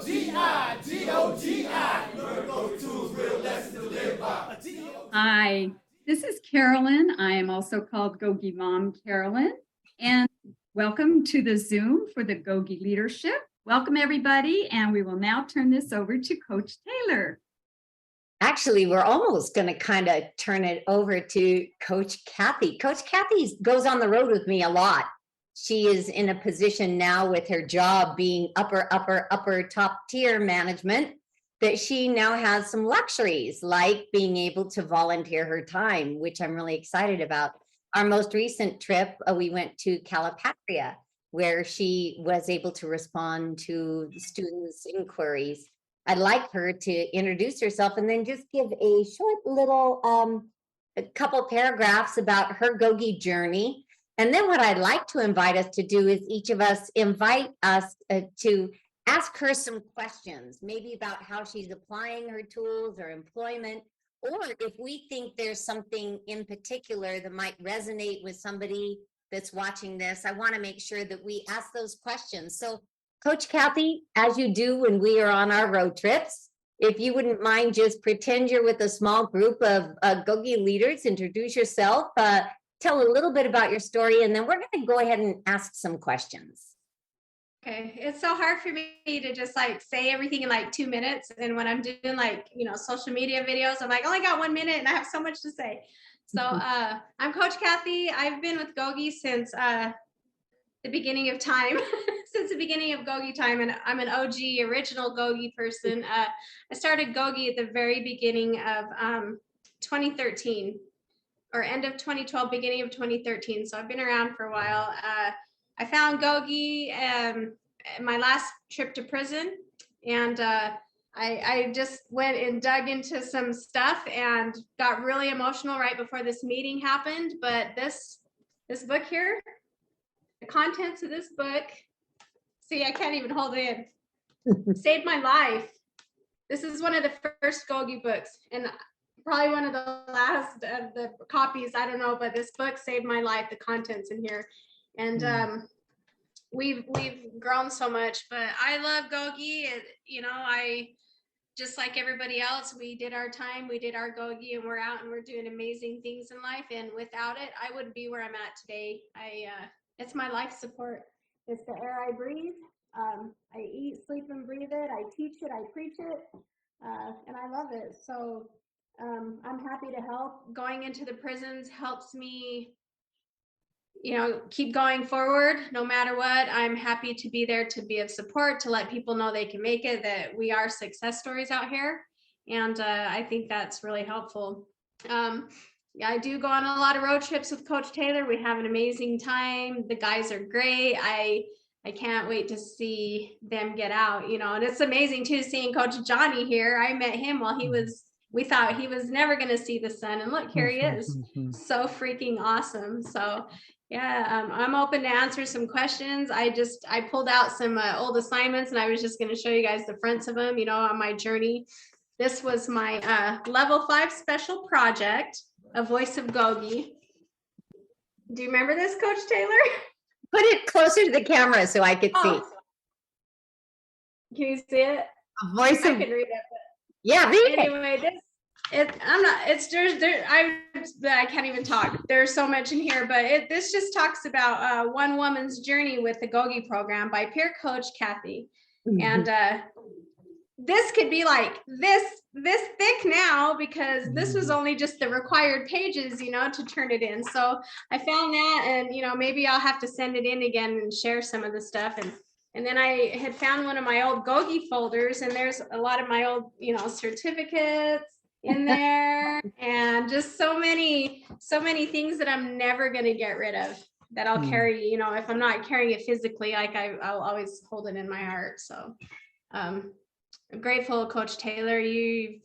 GOGI, GOGI. Learn GOGI tools, real lessons to live by. Hi, this is Carolyn. I am also called GOGI Mom Carolyn. And welcome to the Zoom for the GOGI Leadership. Welcome, everybody. And we will now turn this over to Coach Taylor. Actually, we're almost going to kind of turn it over to Coach Kathy. Coach Kathy goes on the road with me a lot. She is in a position now with her job being upper top tier management that she now has some luxuries like being able to volunteer her time, which I'm really excited about. Our most recent trip, we went to Calipatria, where she was able to respond to the students' inquiries. I'd like her to introduce herself and then just give a short little a couple paragraphs about her GOGI journey. And then what I'd like to invite us to do is each of us invite us to ask her some questions, maybe about how she's applying her tools or employment, or if we think there's something in particular that might resonate with somebody that's watching this. I want to make sure that we ask those questions. So Coach Kathy, as you do when we are on our road trips, if you wouldn't mind, just pretend you're with a small group of GOGI leaders, introduce yourself, tell a little bit about your story, and then we're going to go ahead and ask some questions. Okay, it's so hard for me to just like say everything in like 2 minutes. And when I'm doing like, social media videos, I'm like, I only got 1 minute and I have so much to say. So I'm Coach Kathy. I've been with GOGI since the beginning of time, since the beginning of GOGI time. And I'm an OG original GOGI person. I started GOGI at the very beginning of 2013 or end of 2012, beginning of 2013. So I've been around for a while. I found GOGI my last trip to prison, and I just went and dug into some stuff and got really emotional right before this meeting happened. But this book here, the contents of this book, see, I can't even hold it in, saved my life. This is one of the first GOGI books, and probably one of the last of the copies, I don't know, but this book saved my life, the contents in here. And we've grown so much, but I love GOGI. I just like everybody else, we did our time, we did our GOGI, and we're out and we're doing amazing things in life. And without it, I wouldn't be where I'm at today. It's my life support. It's the air I breathe. I eat, sleep, and breathe it. I teach it, I preach it, and I love it. So I'm happy to help. Going into the prisons helps me, keep going forward no matter what. I'm happy to be there to be of support, to let people know they can make it, that we are success stories out here. And I think that's really helpful. I do go on a lot of road trips with Coach Taylor. We have an amazing time. The guys are great. I can't wait to see them get out, and it's amazing too, seeing Coach Johnny here. I met him while we thought he was never going to see the sun, and look, here he is. So freaking awesome. So yeah, I'm open to answer some questions. I pulled out some old assignments, and I was just going to show you guys the fronts of them, on my journey. This was my level 5 special project, A Voice of GOGI. Do you remember this, Coach Taylor? Put it closer to the camera so I could see. Can you see it? A voice I of... can read it. But yeah, read it. Anyway, I can't even talk. There's so much in here, but this just talks about one woman's journey with the GOGI program by peer coach Kathy. And this could be like this thick now, because this was only just the required pages, to turn it in. So I found that, and maybe I'll have to send it in again and share some of the stuff. And then I had found one of my old GOGI folders, and there's a lot of my old, certificates in there, and just so many things that I'm never going to get rid of, that I'll carry, if I'm not carrying it physically, like I'll always hold it in my heart. So I'm grateful, Coach Taylor. You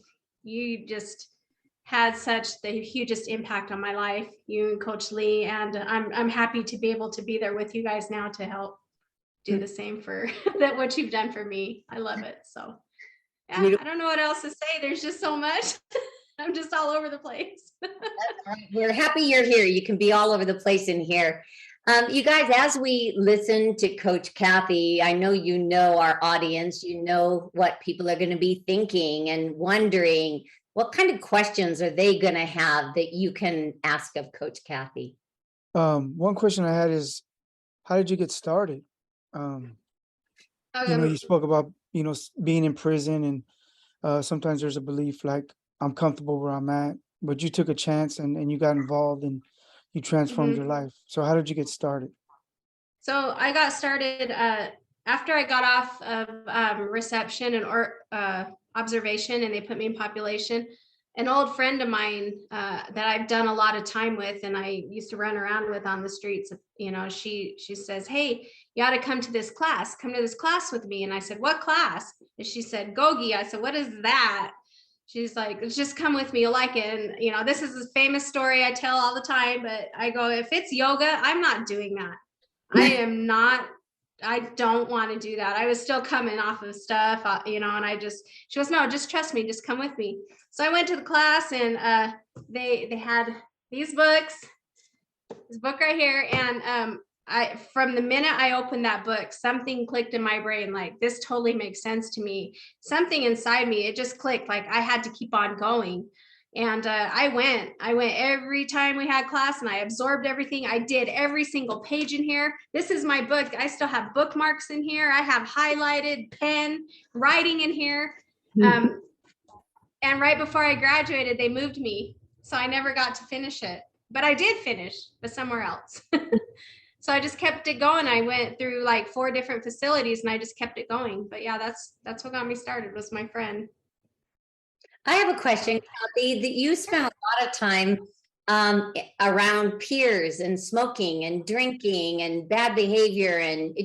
just had such the hugest impact on my life, you and Coach Lee, and I'm happy to be able to be there with you guys now to help do the same for what you've done for me. I love it. So yeah, I don't know what else to say. There's just so much. I'm just all over the place. That's right. We're happy you're here. You can be all over the place in here. You guys, as we listen to Coach Kathy, I know you know our audience, you know what people are going to be thinking and wondering what kind of questions are they going to have that you can ask of Coach Kathy. One question I had is, how did you get started? You spoke about, being in prison, and sometimes there's a belief like I'm comfortable where I'm at, but you took a chance and you got involved and you transformed your life. So how did you get started? So I got started after I got off of reception and observation, and they put me in population. An old friend of mine that I've done a lot of time with, and I used to run around with on the streets. She says, "Hey, you ought to come to this class. Come to this class with me." And I said, "What class?" And she said, "GOGI." I said, "What is that?" She's like, "Just come with me, you'll like it." And this is a famous story I tell all the time, but I go, if it's yoga, I'm not doing that. I don't want to do that. I was still coming off of stuff, and she goes, "No, just trust me, just come with me." So I went to the class, and they had these books, this book right here. And from the minute I opened that book, something clicked in my brain, like, this totally makes sense to me. Something inside me, it just clicked, like I had to keep on going. And I went every time we had class, and I absorbed everything. I did every single page in here. This is my book. I still have bookmarks in here. I have highlighted pen writing in here. And right before I graduated, they moved me. So I never got to finish it, but I did finish, but somewhere else. So I just kept it going. I went through like 4 different facilities, and I just kept it going. But yeah, that's what got me started, was my friend. I have a question, Kathy, that you spent a lot of time around peers and smoking and drinking and bad behavior. And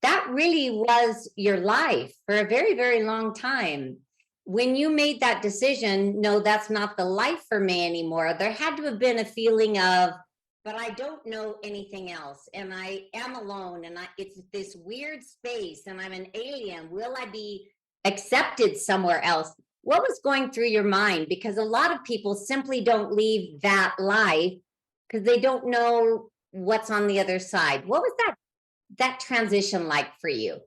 that really was your life for a very, very long time. When you made that decision, no, that's not the life for me anymore, there had to have been a feeling of, but I don't know anything else, and I am alone, and it's this weird space, and I'm an alien. Will I be accepted somewhere else? What was going through your mind? Because a lot of people simply don't leave that life because they don't know what's on the other side. What was that transition like for you?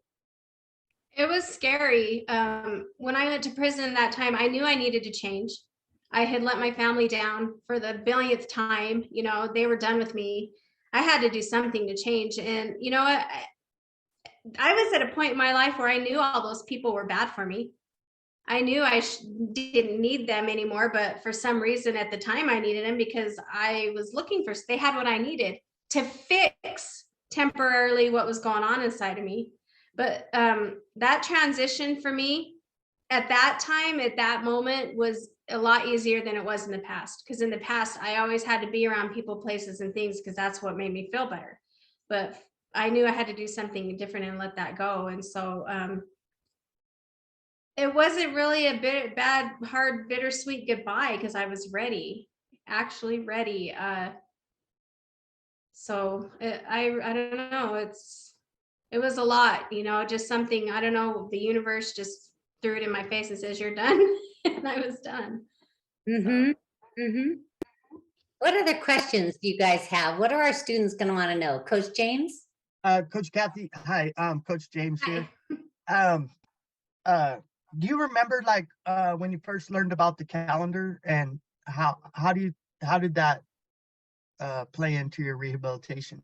It was scary. When I went to prison that time, I knew I needed to change. I had let my family down for the billionth time. They were done with me. I had to do something to change. And you know what? I was at a point in my life where I knew all those people were bad for me. I knew I didn't need them anymore, but for some reason at the time I needed them, because I was looking for, they had what I needed to fix temporarily what was going on inside of me. But that transition for me at that time, at that moment, was a lot easier than it was in the past. Because in the past, I always had to be around people, places, and things because that's what made me feel better. But I knew I had to do something different and let that go. And so it wasn't really a bad, hard, bittersweet goodbye, because I was ready, actually ready. So I don't know. It was a lot, just something, I don't know, the universe just threw it in my face and says, "You're done." And I was done. What other questions do you guys have? What are our students going to want to know? Coach James? Coach Kathy, hi, Coach James here. Do you remember when you first learned about the calendar, and how did that play into your rehabilitation?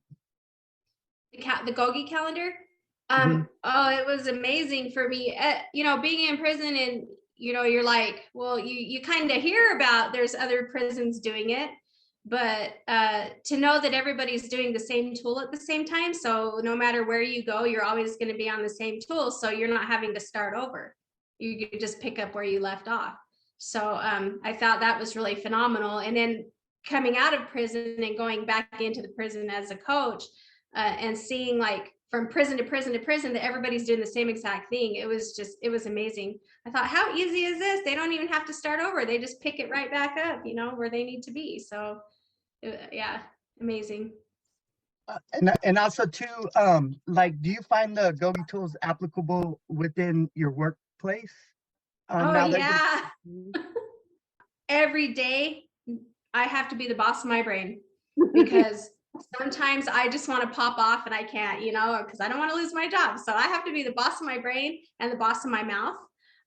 The GOGI calendar. Oh, it was amazing for me. Being in prison, and you're like, well, you kind of hear about there's other prisons doing it, but to know that everybody's doing the same tool at the same time, so no matter where you go, you're always going to be on the same tool, so you're not having to start over. You just pick up where you left off. So I thought that was really phenomenal. And then coming out of prison and going back into the prison as a coach, and seeing like from prison to prison to prison that everybody's doing the same exact thing. It was amazing. I thought, how easy is this? They don't even have to start over. They just pick it right back up, where they need to be. So yeah, amazing. And also too, do you find the GOGI tools applicable within your workplace? Oh yeah. Every day I have to be the boss of my brain, because sometimes I just want to pop off and I can't, because I don't want to lose my job. So I have to be the boss of my brain and the boss of my mouth.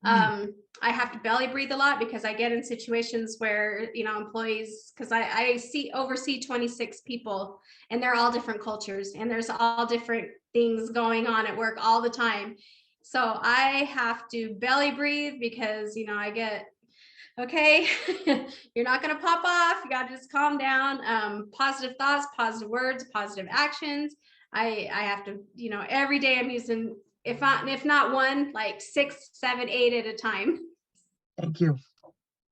I have to belly breathe a lot because I get in situations where, employees, because I oversee 26 people and they're all different cultures and there's all different things going on at work all the time. So I have to belly breathe because, I get, okay, you're not going to pop off. You got to just calm down. Positive thoughts, positive words, positive actions. I have to, every day I'm using, if not one, like 6, 7, 8 at a time. Thank you.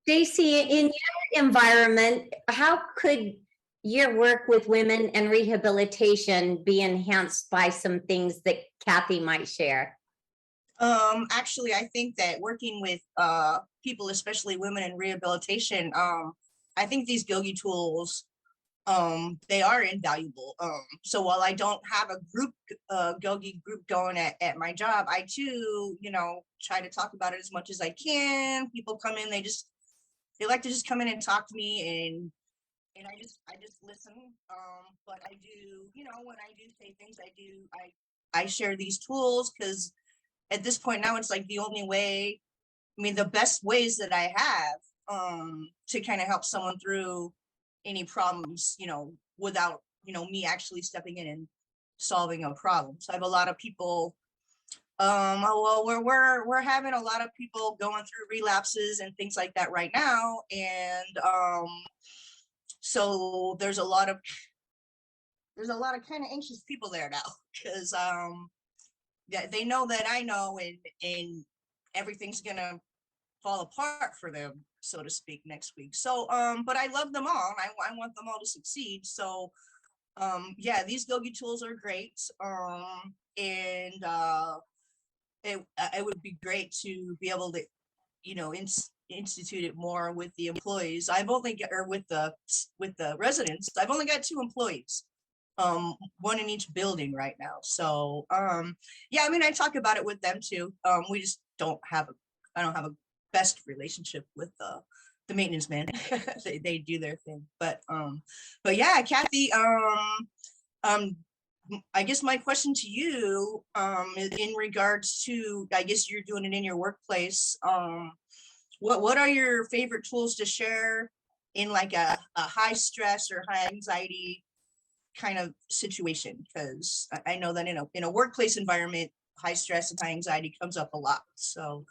Stacy, in your environment, how could your work with women and rehabilitation be enhanced by some things that Kathy might share? Actually, I think that working with people, especially women in rehabilitation, I think these GOGI tools, they are invaluable. So while I don't have a group, GOGI group going at my job, I too, try to talk about it as much as I can. People come in, they like to just come in and talk to me, and I just listen. But I do, when I do say things, I share these tools because at this point now it's like the only way, the best ways that I have to kind of help someone through any problems, without, me actually stepping in and solving a problem. So I have a lot of people, we're having a lot of people going through relapses and things like that right now. And so there's a lot of kind of anxious people there now because they know that I know, and everything's gonna fall apart for them, so to speak, next week. So but I love them all, and I want them all to succeed. So yeah, these GOGI tools are great. And it would be great to be able to, institute it more with the employees. I've only got, or with the residents, I've only got 2 employees, one in each building right now. So yeah, I talk about it with them too. We just I don't have a best relationship with the maintenance man. they do their thing, but yeah, Kathy, I guess my question to you, in regards to, I guess you're doing it in your workplace. What are your favorite tools to share in like a high stress or high anxiety kind of situation? Because I know that in a workplace environment, high stress and high anxiety comes up a lot. So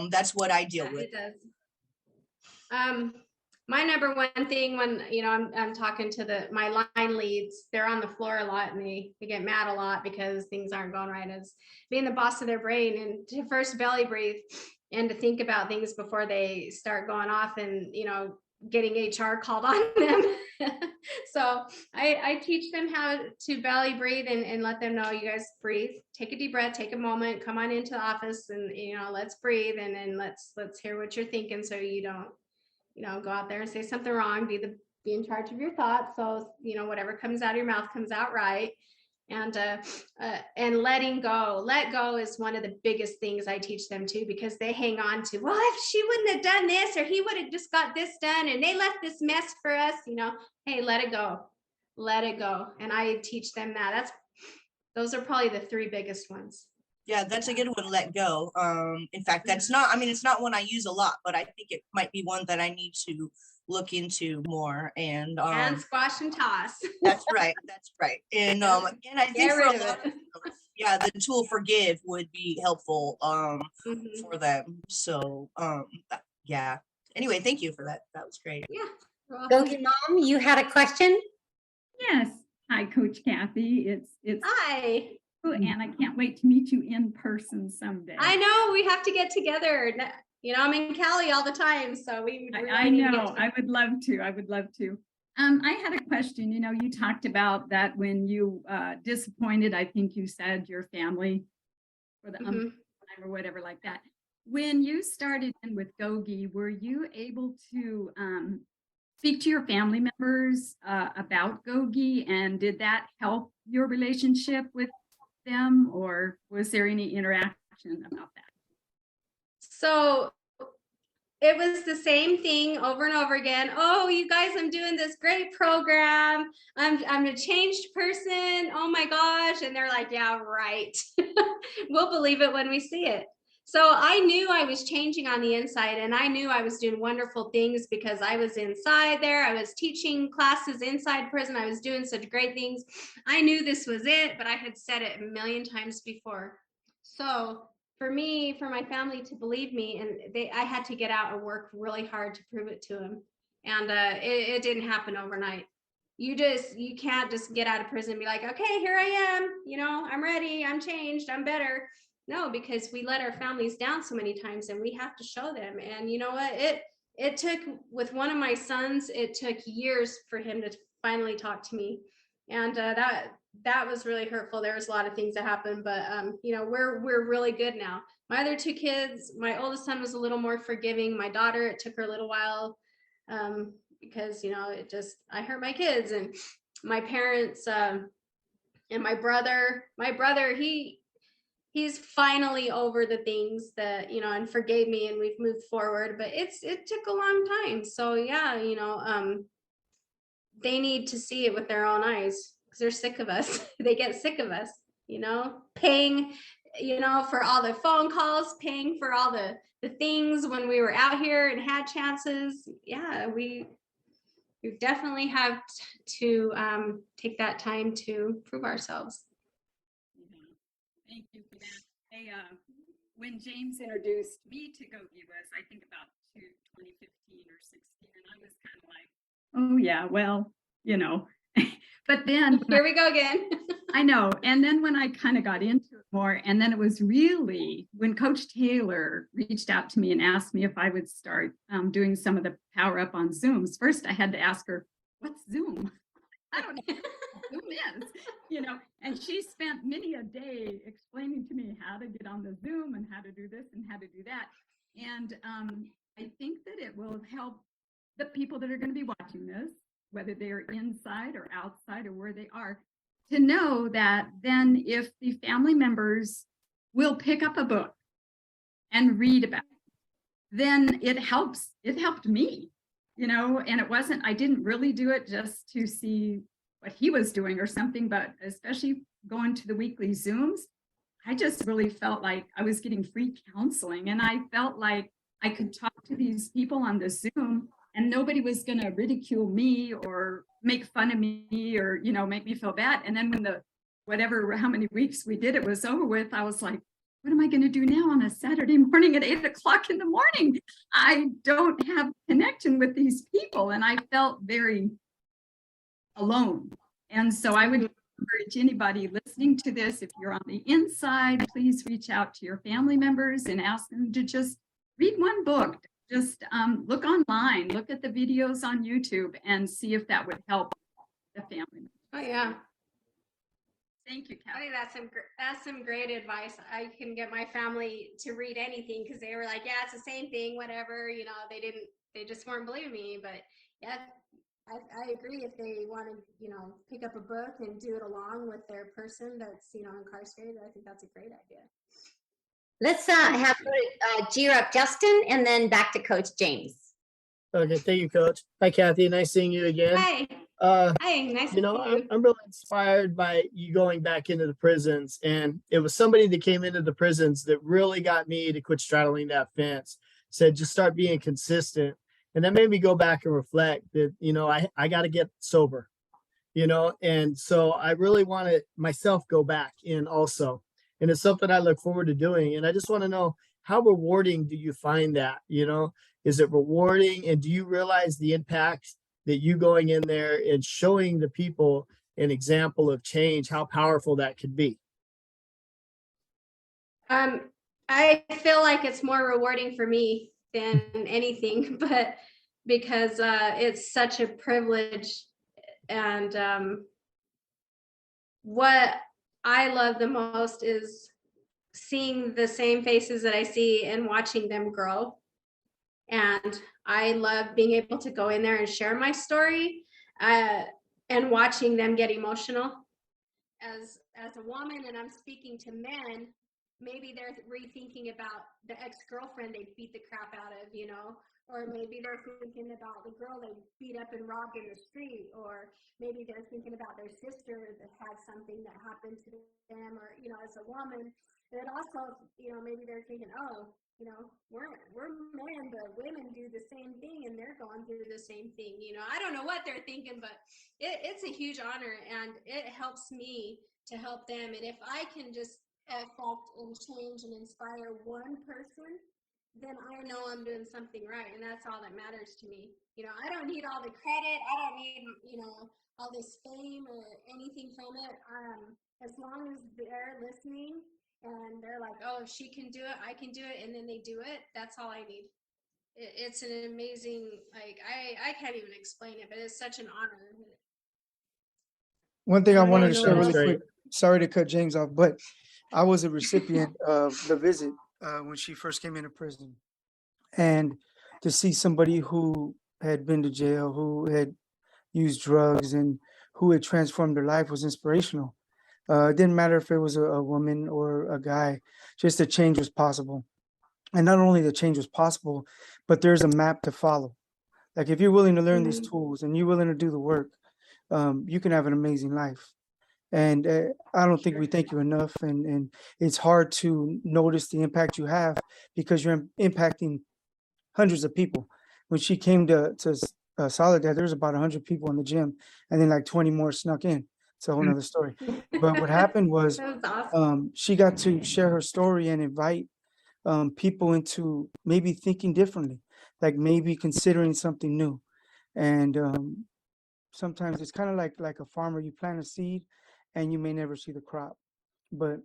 that's what I deal with. It does. My number one thing when, I'm talking to my line leads, they're on the floor a lot and they get mad a lot because things aren't going right, as being the boss of their brain, and to first belly breathe and to think about things before they start going off and, getting HR called on them. So I teach them how to belly breathe and let them know, you guys breathe, take a deep breath, take a moment, come on into the office and, let's breathe. And then let's hear what you're thinking. So you don't, go out there and say something wrong, be in charge of your thoughts. So, whatever comes out of your mouth comes out right. And letting go. Let go is one of the biggest things I teach them too, because they hang on to, well, if she wouldn't have done this, or he would have just got this done and they left this mess for us, hey, let it go. Let it go. And I teach them that. Those are probably the 3 biggest ones. Yeah, that's a good one, let go. In fact, that's not, it's not one I use a lot, but I think it might be one that I need to look into more. And squash and toss. That's right. And again, I think for a lot of, yeah, the tool forgive would be helpful for them. So yeah. Anyway, thank you for that. That was great. Yeah. GOGI Mom, you had a question? Yes. Hi, Coach Kathy. It's Hi. And I can't wait to meet you in person someday. I know, we have to get together. I'm in Cali all the time, so we really I know. I would love to. I had a question. You talked about that when you disappointed, I think you said, your family for the time or whatever like that. When you started in with GOGI, were you able to speak to your family members about GOGI, and did that help your relationship with them, or was there any interaction about that? So it was the same thing over and over again. Oh, you guys, I'm doing this great program. I'm a changed person. Oh my gosh. And they're like, yeah, right. We'll believe it when we see it. So I knew I was changing on the inside, and I knew I was doing wonderful things because I was inside there. I was teaching classes inside prison. I was doing such great things. I knew this was it, but I had said it a million times before. So for me, for my family to believe me, and I had to get out and work really hard to prove it to them. And it didn't happen overnight. You can't just get out of prison and be like, okay, here I am, I'm ready, I'm changed, I'm better. No, because we let our families down so many times, and we have to show them. And you know what? It took, with one of my sons, it took years for him to finally talk to me. And that was really hurtful. There was a lot of things that happened, but we're really good now. My other two kids, my oldest son was a little more forgiving. My daughter, it took her a little while, because I hurt my kids, and my parents, and my brother, he's finally over the things that, and forgave me, and we've moved forward, but it took a long time. So yeah, they need to see it with their own eyes, because they're sick of us. They get sick of us, paying, for all the phone calls, paying for all the things when we were out here and had chances. Yeah, we definitely have to take that time to prove ourselves. Thank you for that. Hey, when James introduced me to GOGI was, I think, about 2015 or 16, and I was kind of like, oh yeah, well, but then Here we go again. I know. And then when I kind of got into it more, and then it was really when Coach Taylor reached out to me and asked me if I would start doing some of the power up on Zooms. First, I had to ask her, what's Zoom? I don't know what Zoom is, and she spent many a day explaining to me how to get on the Zoom and how to do this and how to do that. And I think that it will help the people that are going to be watching this, whether they're inside or outside or where they are, to know that then if the family members will pick up a book and read about it, then it helps. It helped me, and I didn't really do it just to see what he was doing or something, but especially going to the weekly Zooms, I just really felt like I was getting free counseling, and I felt like I could talk to these people on the Zoom and nobody was going to ridicule me or make fun of me or, make me feel bad. And then when how many weeks we did it was over with, I was like, what am I going to do now on a Saturday morning at 8:00 in the morning? I don't have connection with these people. And I felt very alone. And so I would encourage anybody listening to this, if you're on the inside, please reach out to your family members and ask them to just read one book. Just look online, look at the videos on YouTube, and see if that would help the family. Oh yeah. Thank you, I Kathy. think that's some great advice. I can get my family to read anything, because they were like, yeah, it's the same thing, whatever. They just weren't believing me. But yeah, I agree. If they want to, pick up a book and do it along with their person that's, incarcerated, I think that's a great idea. Let's have cheer up Justin and then back to Coach James. Okay, thank you, Coach. Hi, Kathy. Nice seeing you again. Hi. Hi, nice to see you. I'm really inspired by you going back into the prisons, and it was somebody that came into the prisons that really got me to quit straddling that fence. Said just start being consistent, and that made me go back and reflect that I got to get sober, and so I really want to myself go back in also. And it's something I look forward to doing. And I just want to know, how rewarding do you find that? Is it rewarding? And do you realize the impact that you going in there and showing the people an example of change, how powerful that could be? I feel like it's more rewarding for me than anything, but because it's such a privilege. And what I love the most is seeing the same faces that I see and watching them grow. And I love being able to go in there and share my story, and watching them get emotional. As a woman, and I'm speaking to men, maybe they're rethinking about the ex-girlfriend they beat the crap out of, or maybe they're thinking about the girl they beat up and robbed in the street, or maybe they're thinking about their sister that had something that happened to them, or, as a woman. And then also, maybe they're thinking, oh, we're men, but women do the same thing and they're going through the same thing. I don't know what they're thinking, but it's a huge honor, and it helps me to help them. And if I can just affect and change and inspire one person, then I know I'm doing something right. And that's all that matters to me. I don't need all the credit. I don't need, all this fame or anything from it. As long as they're listening and they're like, oh, if she can do it, I can do it, and then they do it, that's all I need. It's an amazing, like, I can't even explain it, but it's such an honor. One thing I I wanted don't to know share what really else. Great. quick, sorry to cut James off, but I was a recipient of the visit when she first came into prison. And to see somebody who had been to jail, who had used drugs, and who had transformed their life was inspirational. It didn't matter if it was a woman or a guy, just the change was possible. And not only the change was possible, but there's a map to follow. Like if you're willing to learn these tools and you're willing to do the work, you can have an amazing life. And I don't think we thank you enough. And it's hard to notice the impact you have because you're impacting hundreds of people. When she came to Soledad, there was about 100 people in the gym, and then like 20 more snuck in. It's a whole nother story. But what happened was That was awesome. she got to share her story and invite people into maybe thinking differently, like maybe considering something new. And sometimes it's kind of like a farmer. You plant a seed, and you may never see the crop. But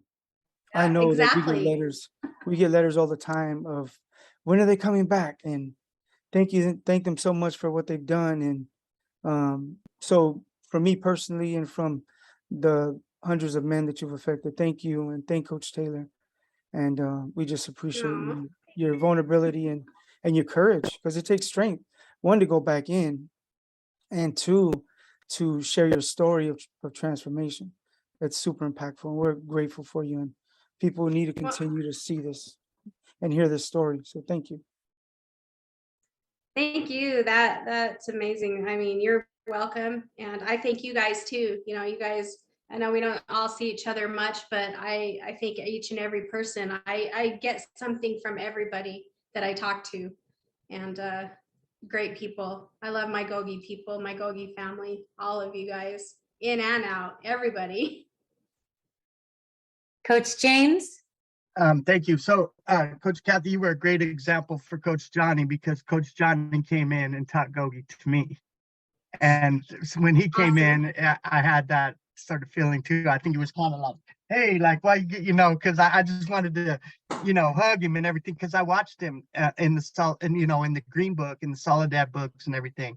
I Yeah, know that exactly. we get letters all the time of when are they coming back? And thank them so much for what they've done. And so for me personally, and from the hundreds of men that you've affected, thank you, and thank Coach Taylor. And we just appreciate Aw. your vulnerability and your courage, because it takes strength, one, to go back in, and two, to share your story of transformation. That's super impactful, and we're grateful for you. And people need to Well, continue to see this and hear this story. So thank you. thank you. That's amazing. I mean, you're welcome. And I thank you guys too. You guys, I know we don't all see each other much, but I think each and every person, I get something from everybody that I talk to. And great people. I love my GOGI people, my GOGI family, all of you guys, in and out, everybody. Coach James? Thank you. So, Coach Kathy, you were a great example for Coach Johnny, because Coach Johnny came in and taught GOGI to me. And so when he came Awesome. in, I had that sort of feeling too. I think it was kind of like, hey, like, why, because I just wanted to, hug him and everything, because I watched him in the Green Book and the Soledad books and everything,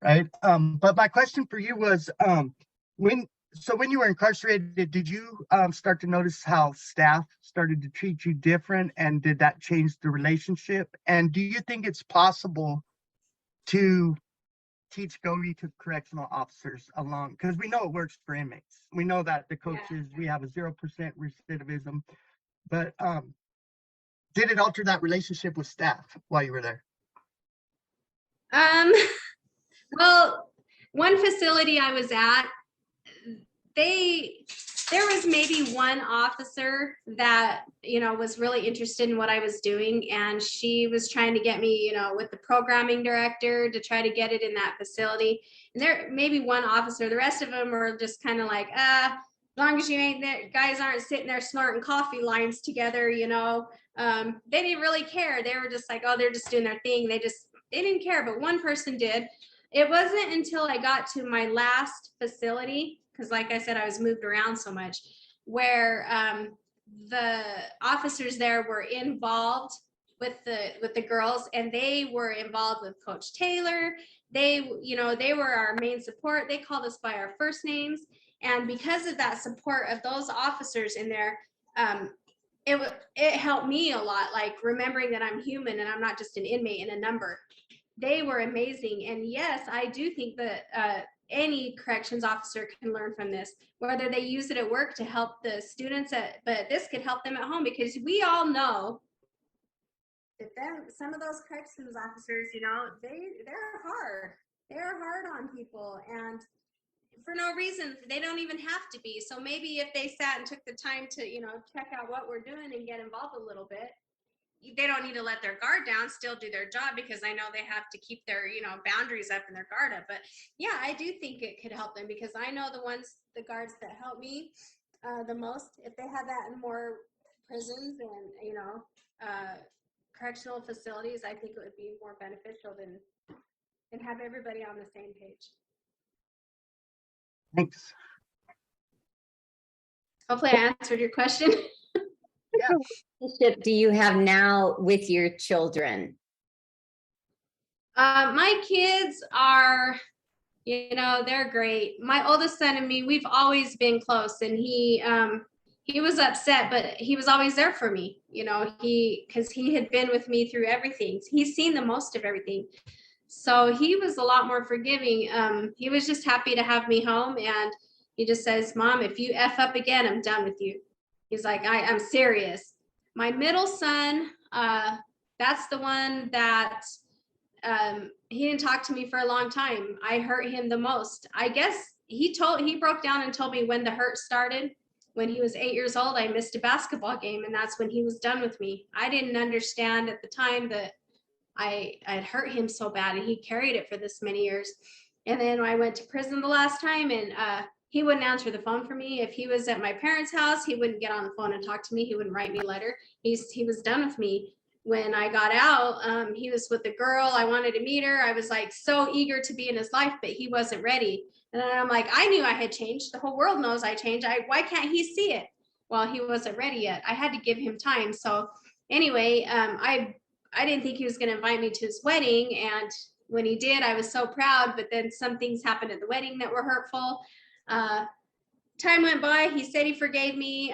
right? But my question for you was, when you were incarcerated, did you start to notice how staff started to treat you different, and did that change the relationship? And do you think it's possible to teach GOGI to correctional officers along, because we know it works for inmates. We know that the coaches, we have a 0% recidivism, but did it alter that relationship with staff while you were there? Well, one facility I was at, there was maybe one officer that was really interested in what I was doing, and she was trying to get me with the programming director to try to get it in that facility. And there maybe one officer, the rest of them are just kind of like, as long as you ain't there, guys aren't sitting there snorting coffee lines together, they didn't really care. They were just like, oh, they're just doing their thing. They didn't care. But one person did. It wasn't until I got to my last facility, because like I said, I was moved around so much, where the officers there were involved with the girls, and they were involved with Coach Taylor. They were our main support. They called us by our first names. And because of that support of those officers in there, it helped me a lot, like remembering that I'm human and I'm not just an inmate and a number. They were amazing. And yes, I do think that any corrections officer can learn from this, whether they use it at work to help the students but this could help them at home, because we all know that some of those corrections officers, they're hard. They're hard on people, and for no reason. They don't even have to be. So maybe if they sat and took the time to, check out what we're doing and get involved a little bit, they don't need to let their guard down, still do their job, because I know they have to keep their, boundaries up and their guard up. But yeah, I do think it could help them, because I know the guards that help me the most, if they had that in more prisons and, correctional facilities, I think it would be more beneficial than have everybody on the same page. Thanks. Hopefully I answered your question. What relationship do you have now with your children? My kids are, they're great. My oldest son and me, we've always been close, and he was upset, but he was always there for me, because he had been with me through everything. He's seen the most of everything. So he was a lot more forgiving. He was just happy to have me home, and he just says, "Mom, if you F up again, I'm done with you." He's like, I'm serious. My middle son, that's the one that he didn't talk to me for a long time. I hurt him the most. I guess he broke down and told me when the hurt started. When he was 8 years old, I missed a basketball game, and that's when he was done with me. I didn't understand at the time that I'd hurt him so bad, and he carried it for this many years. And then I went to prison the last time, and he wouldn't answer the phone for me. If he was at my parents' house, he wouldn't get on the phone and talk to me. He wouldn't write me a letter. He was done with me. When I got out, he was with a girl. I wanted to meet her. I was like so eager to be in his life, but he wasn't ready. And then I'm like, I knew I had changed. The whole world knows I changed. Why can't he see it? Well, he wasn't ready yet. I had to give him time. So anyway, I didn't think he was going to invite me to his wedding. And when he did, I was so proud. But then some things happened at the wedding that were hurtful. Time went by. He said he forgave me.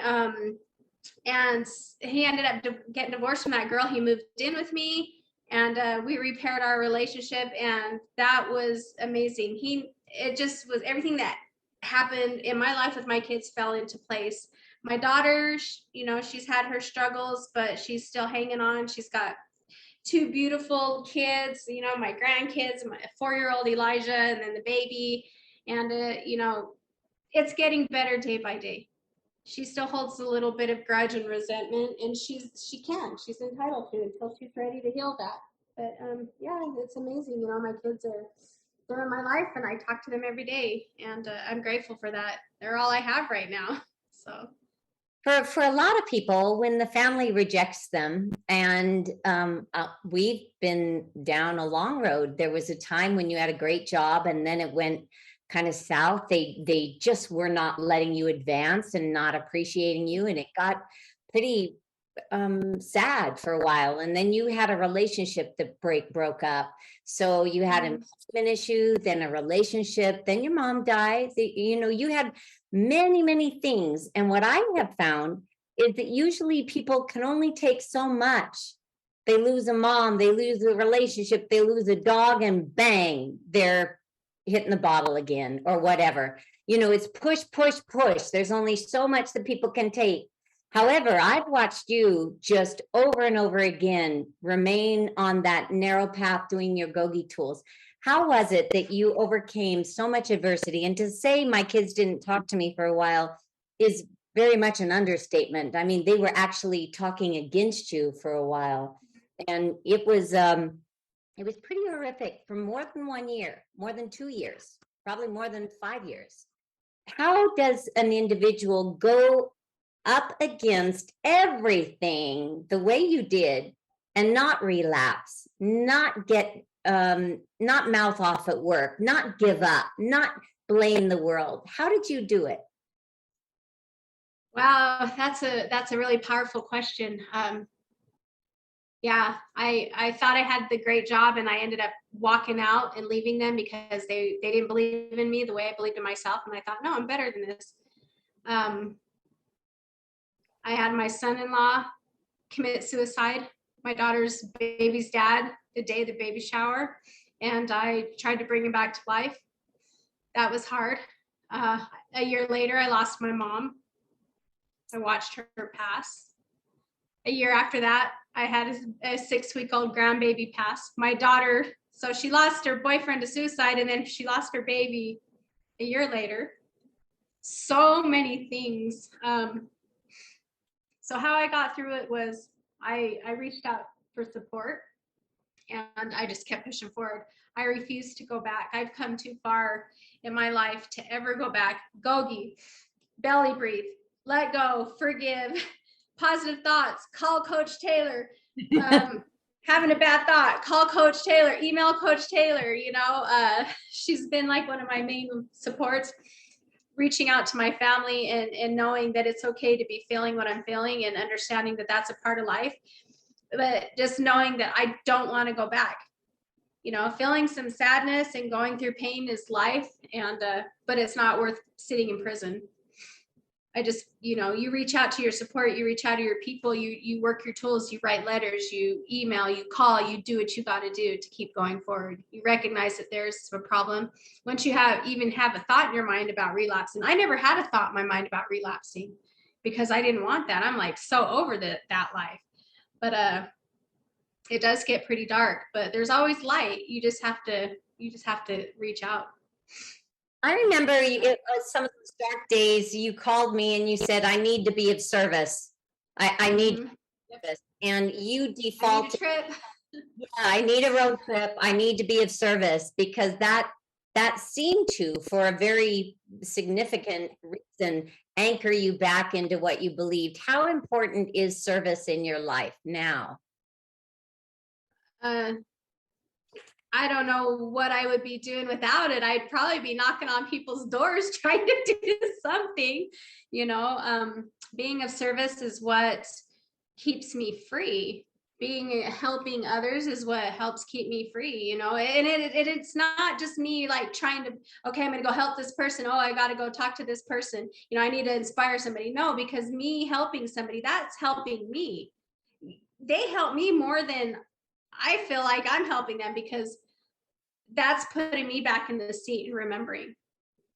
And he ended up getting divorced from that girl. He moved in with me, and we repaired our relationship. And that was amazing. It just was everything that happened in my life with my kids fell into place. My daughter, she's had her struggles, but she's still hanging on. She's got 2 beautiful kids, my grandkids, my 4-year-old Elijah, and then the baby. And, it's getting better day by day. She still holds a little bit of grudge and resentment, and she's entitled to until she's ready to heal that. But yeah, it's amazing. My kids they're in my life, and I talk to them every day, and I'm grateful for that. They're all I have right now. So. For a lot of people, when the family rejects them, and we've been down a long road. There was a time when you had a great job, and then it went kind of south. They just were not letting you advance and not appreciating you, and it got pretty sad for a while. And then you had a relationship that broke up. So you had an employment issue, then a relationship, then your mom died. You had many things. And what I have found is that usually people can only take so much. They lose a mom, they lose a relationship, they lose a dog, and bang, they're hitting the bottle again or whatever. It's push. There's only so much that people can take. However, I've watched you just over and over again remain on that narrow path doing your GOGI tools. How was it that you overcame so much adversity? And to say my kids didn't talk to me for a while is very much an understatement. I mean, they were actually talking against you for a while. And it was pretty horrific for more than 1 year, more than 2 years, probably more than 5 years. How does an individual go up against everything the way you did and not relapse, not get not mouth off at work, not give up, not blame the world? How did you do it? Wow, that's a really powerful question. Yeah, I thought I had the great job, and I ended up walking out and leaving them because they didn't believe in me the way I believed in myself. And I thought, no, I'm better than this. I had my son-in-law commit suicide, my daughter's baby's dad, the day of the baby shower, and I tried to bring him back to life. that was hard. A year later, I lost my mom. I watched her pass. A year after that, I had a 6-week-old grandbaby pass. My daughter, so she lost her boyfriend to suicide, and then she lost her baby a year later. So many things. So how I got through it was I reached out for support, and I just kept pushing forward. I refused to go back. I've come too far in my life to ever go back. GOGI, belly breathe, let go, forgive, positive thoughts, call Coach Taylor. Having a bad thought, call Coach Taylor, email Coach Taylor. She's been like one of my main supports, reaching out to my family and knowing that it's okay to be feeling what I'm feeling and understanding that that's a part of life. But just knowing that I don't want to go back. Feeling some sadness and going through pain is life, but it's not worth sitting in prison. I just, you reach out to your support, you reach out to your people, you work your tools, you write letters, you email, you call, you do what you got to do to keep going forward. You recognize that there's a problem. Once you even have a thought in your mind about relapsing, I never had a thought in my mind about relapsing because I didn't want that. I'm like so over that life. But it does get pretty dark, but there's always light. You just have to reach out. I remember it was some of those dark days you called me and you said, I need to be of service. I need service. And you defaulted. I need a trip. Yeah, I need a road trip. I need to be of service because that seemed to, for a very significant reason, anchor you back into what you believed. How important is service in your life now? I don't know what I would be doing without it. I'd probably be knocking on people's doors trying to do something. Being of service is what keeps me free. Helping others is what helps keep me free, and it's not just me like trying to, okay, I'm gonna go help this person. Oh, I gotta go talk to this person. I need to inspire somebody. No, because me helping somebody, that's helping me. They help me more than I feel like I'm helping them, because that's putting me back in the seat and remembering.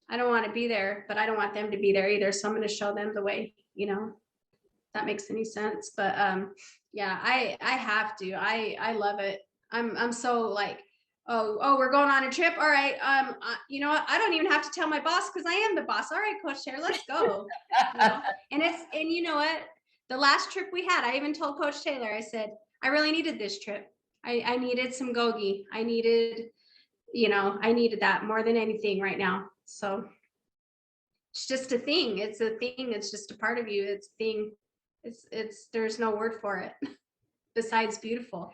I don't want to be there, but I don't want them to be there either. So I'm going to show them the way, if that makes any sense. But yeah, I have to. I love it. I'm so like, oh, we're going on a trip. All right. You know what? I don't even have to tell my boss because I am the boss. All right, Coach Taylor, let's go. And you know what? The last trip we had, I even told Coach Taylor, I said, I really needed this trip. I needed some GOGI. I needed that more than anything right now. So it's just a thing. It's a thing. It's just a part of you. It's a thing. There's no word for it besides beautiful.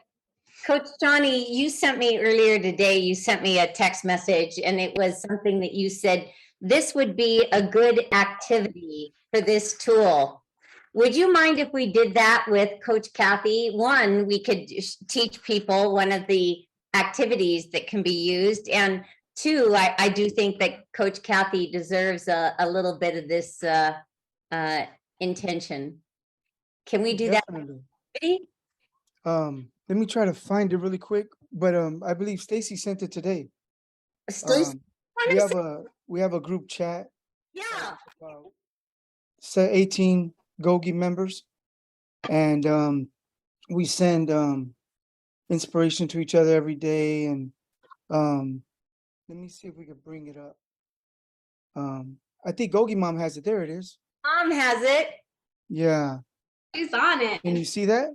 Coach Johnny, you sent me earlier today, you sent me a text message, and it was something that you said, this would be a good activity for this tool. Would you mind if we did that with Coach Kathy? One, we could teach people one of the activities that can be used. And two, I do think that Coach Kathy deserves a little bit of this intention. Can we do Definitely. that? Let me try to find it really quick. But I believe Stacy sent it today. Stacy, We have a group chat. yeah. 18 GOGI members, and we send inspiration to each other every day. And let me see if we can bring it up. I think GOGI Mom has it. There it is. Mom has it. Yeah. She's on it. Can you see that?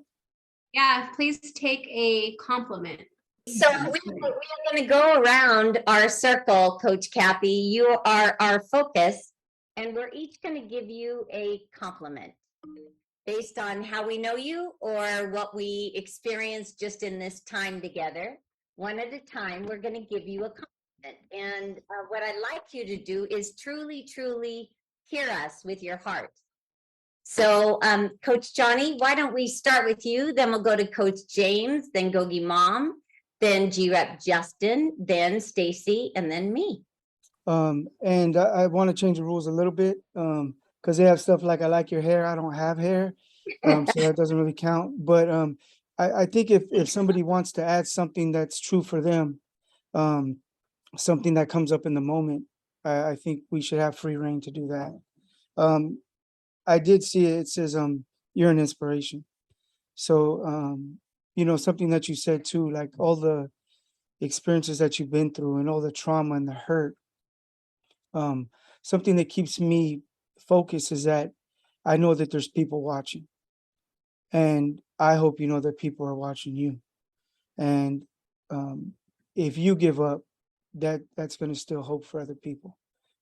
Yeah, please take a compliment. So we're going to go around our circle, Coach Kathy. You are our focus, and we're each going to give you a compliment based on how we know you or what we experienced just in this time together. One at a time, we're going to give you a compliment. And what I'd like you to do is truly, truly hear us with your heart. So, Coach Johnny, why don't we start with you? Then we'll go to Coach James, then GOGI Mom, then G-Rep Justin, then Stacy, and then me. And I want to change the rules a little bit because they have stuff like, I like your hair. I don't have hair. So that doesn't really count. But I think if somebody wants to add something that's true for them, something that comes up in the moment, I think we should have free reign to do that. I did see it. It says, you're an inspiration. So, something that you said too, like all the experiences that you've been through and all the trauma and the hurt. Something that keeps me focused is that I know that there's people watching, and I hope you know that people are watching you. And if you give up, that's going to still hope for other people,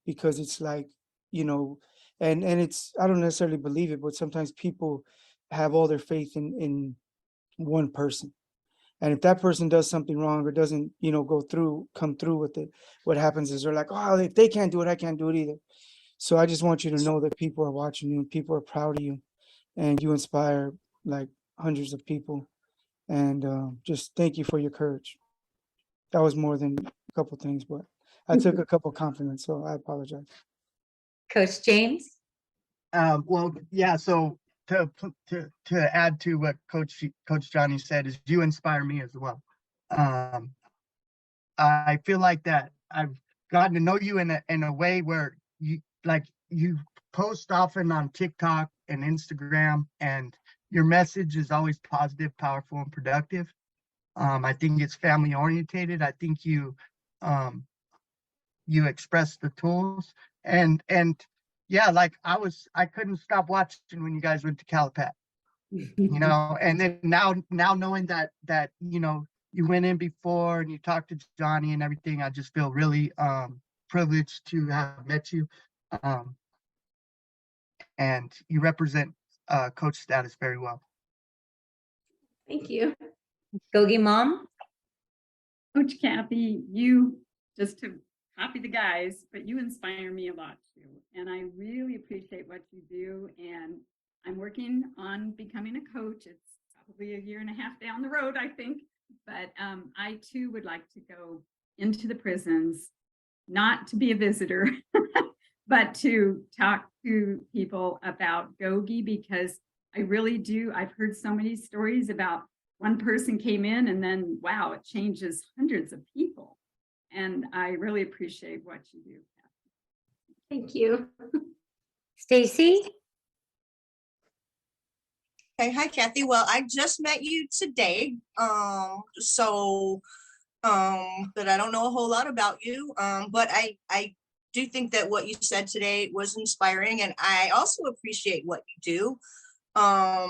because it's like, and it's, I don't necessarily believe it, but sometimes people have all their faith in one person. And if that person does something wrong or doesn't, come through with it, what happens is they're like, oh, if they can't do it, I can't do it either. So I just want you to know that people are watching you and people are proud of you, and you inspire like hundreds of people. And just thank you for your courage. That was more than a couple things, but I took a couple compliments, so I apologize. Coach James? Well, yeah. So to add to what Coach Johnny said, is you inspire me as well. I feel like that I've gotten to know you in a way where you post often on TikTok and Instagram, and your message is always positive, powerful, and productive. I think it's family orientated. I think you express the tools, and yeah, like I couldn't stop watching when you guys went to Calipat, and then now knowing that you went in before and you talked to Johnny and everything, I just feel really privileged to have met you, and you represent coach status very well. Thank you. GOGI Mom? Coach Kathy, you, just to copy the guys, but you inspire me a lot too. And I really appreciate what you do. And I'm working on becoming a coach. It's probably a year and a half down the road, I think. But I too would like to go into the prisons, not to be a visitor, but to talk to people about GOGI, because I really do. I've heard so many stories about one person came in and then, wow, it changes hundreds of people. And I really appreciate what you do, Kathy. Thank you. Stacy? Okay, hi Kathy. Well, I just met you today, so but I don't know a whole lot about you. But I do think that what you said today was inspiring, and I also appreciate what you do. But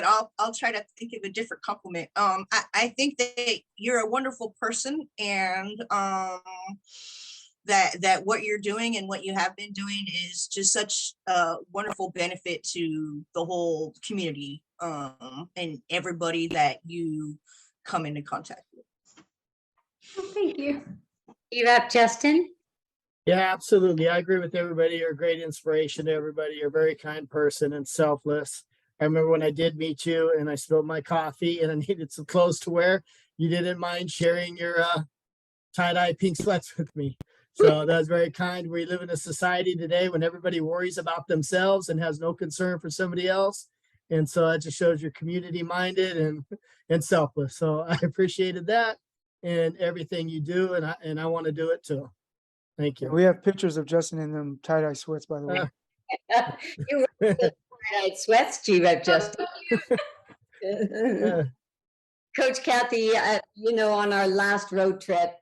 I'll try to think of a different compliment. I think that you're a wonderful person, and that what you're doing and what you have been doing is just such a wonderful benefit to the whole community, and everybody that you come into contact with. Oh, thank you. You up, Justin? Yeah, absolutely. I agree with everybody. You're a great inspiration to everybody. You're a very kind person and selfless. I remember when I did meet you and I spilled my coffee and I needed some clothes to wear, you didn't mind sharing your tie-dye pink sweats with me. So that was very kind. We live in a society today when everybody worries about themselves and has no concern for somebody else. And so that just shows you're community minded and selfless. So I appreciated that and everything you do. And I want to do it too. Thank you. We have pictures of Justin in them tie-dye sweats, by the way. You were tie-dyed sweats, you up, Justin. Coach Kathy, on our last road trip,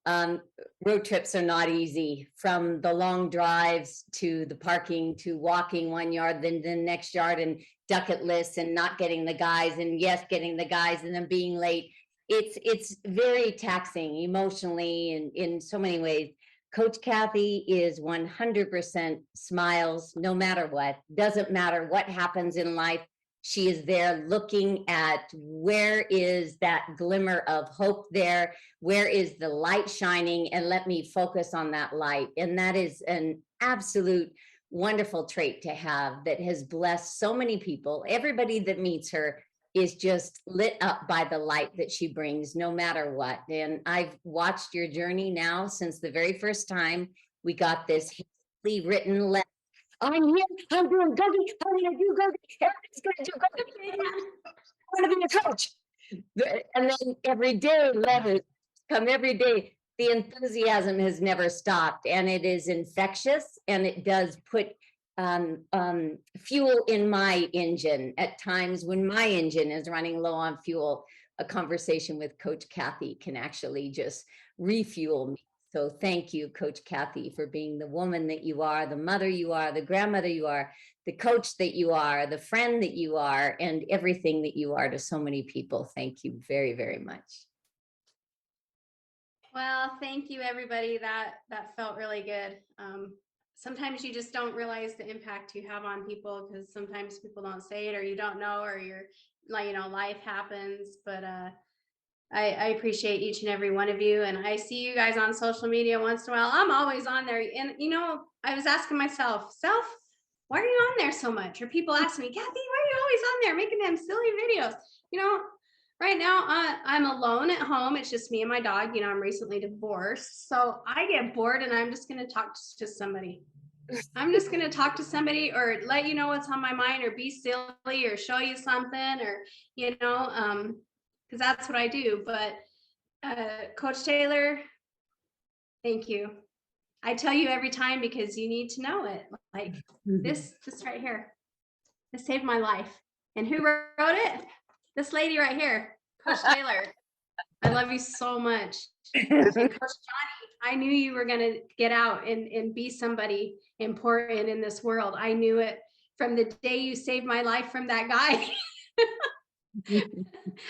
road trips are not easy, from the long drives to the parking to walking 1 yard, then the next yard, and bucket lists and not getting the guys, and yes, getting the guys and then being late. It's very taxing emotionally and in so many ways. Coach Kathy is 100% smiles no matter what. Doesn't matter what happens in life. She is there looking at where is that glimmer of hope there, where is the light shining, and let me focus on that light. And that is an absolute wonderful trait to have that has blessed so many people. Everybody that meets her is just lit up by the light that she brings no matter what. And I've watched your journey now since the very first time we got this hastily written letter. I'm here, I'm doing GOGI, I'm gonna do GOGI, everybody's gonna do GOGI. I wanna be a coach. And then every day letters come every day. the enthusiasm has never stopped, and it is infectious, and it does put fuel in my engine at times when my engine is running low on fuel. A conversation with Coach Kathy can actually just refuel me. So thank you, Coach Kathy, for being the woman that you are, the mother you are, the grandmother you are, the coach that you are, the friend that you are, and everything that you are to so many people. Thank you very, very much. Well, thank you, everybody. That felt really good. Sometimes you just don't realize the impact you have on people because sometimes people don't say it, or you don't know, or you're like, life happens. But I appreciate each and every one of you, and I see you guys on social media once in a while. I'm always on there, and I was asking myself, why are you on there so much? Or people ask me, Kathy, why are you always on there making them silly videos? Right now I'm alone at home. It's just me and my dog. I'm recently divorced, so I get bored, and I'm just going to talk to somebody. I'm just going to talk to somebody, or let you know what's on my mind, or be silly, or show you something, or because that's what I do. But Coach Taylor, thank you. I tell you every time because you need to know it. Like this right here, this saved my life. And who wrote it? This lady right here, Coach Taylor. I love you so much. And Coach Johnny, I knew you were going to get out and be somebody important in this world. I knew it from the day you saved my life from that guy.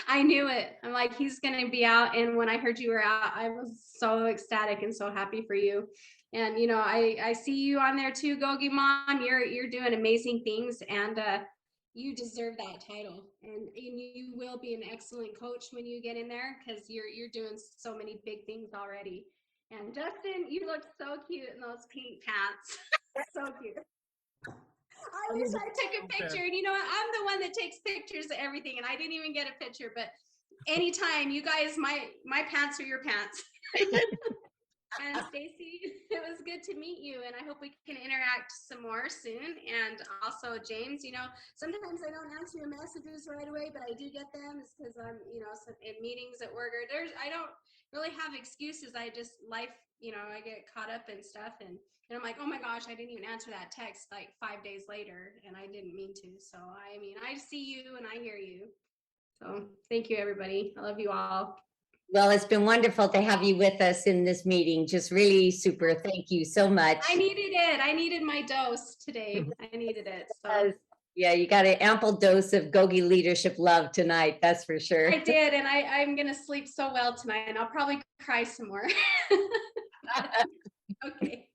I knew it. I'm like, he's going to be out. And when I heard you were out, I was so ecstatic and so happy for you. And, I see you on there too, GOGI Mom. You're doing amazing things, and you deserve that title. And you will be an excellent coach when you get in there, because you're doing so many big things already. And Justin, you look so cute in those pink pants. So cute. I wish I took a picture. And I'm the one that takes pictures of everything, and I didn't even get a picture. But anytime, you guys, my pants are your pants. And Stacy, it was good to meet you, and I hope we can interact some more soon. And also James, sometimes I don't answer your messages right away, but I do get them. It's because I'm, in meetings at work, or I don't really have excuses. I just life, I get caught up in stuff, and I'm like, oh my gosh, I didn't even answer that text like 5 days later, and I didn't mean to. So I see you and I hear you. So thank you, everybody. I love you all. Well, it's been wonderful to have you with us in this meeting. Just really super. Thank you so much. I needed it. I needed my dose today. I needed it. So. Yeah, you got an ample dose of GOGI leadership love tonight. That's for sure. I did. And I'm going to sleep so well tonight, and I'll probably cry some more. Okay.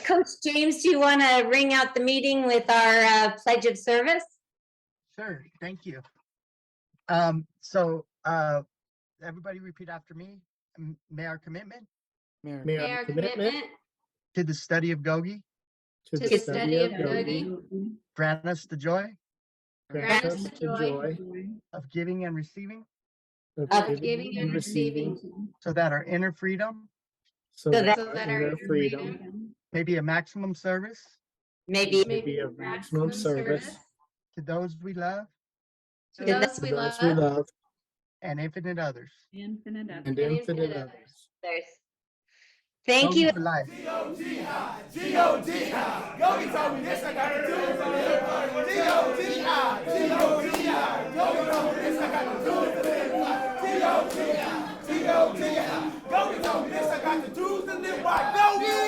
Coach James, do you want to ring out the meeting with our pledge of service? Sure. Thank you. Everybody repeat after me. May our commitment May our commitment to the study of GOGI to the study of GOGI grant us the joy grant us the joy of giving and receiving, of giving and receiving, so that our inner freedom so that that our inner freedom may be a maximum service may be of maximum service to those we love To those we love. and infinite others. Infinite others. and infinite others. Thank you. GOGI for life. G-O-G-I, G-O-G-I. Yogi told me this, I got to do it for live. G-O-G-I, G-O-G-I. Yogi told me this, I got to do it for live. G-O-G-I, G-O-G-I. Yogi told me this, I got to do it to live. Why? Yogi!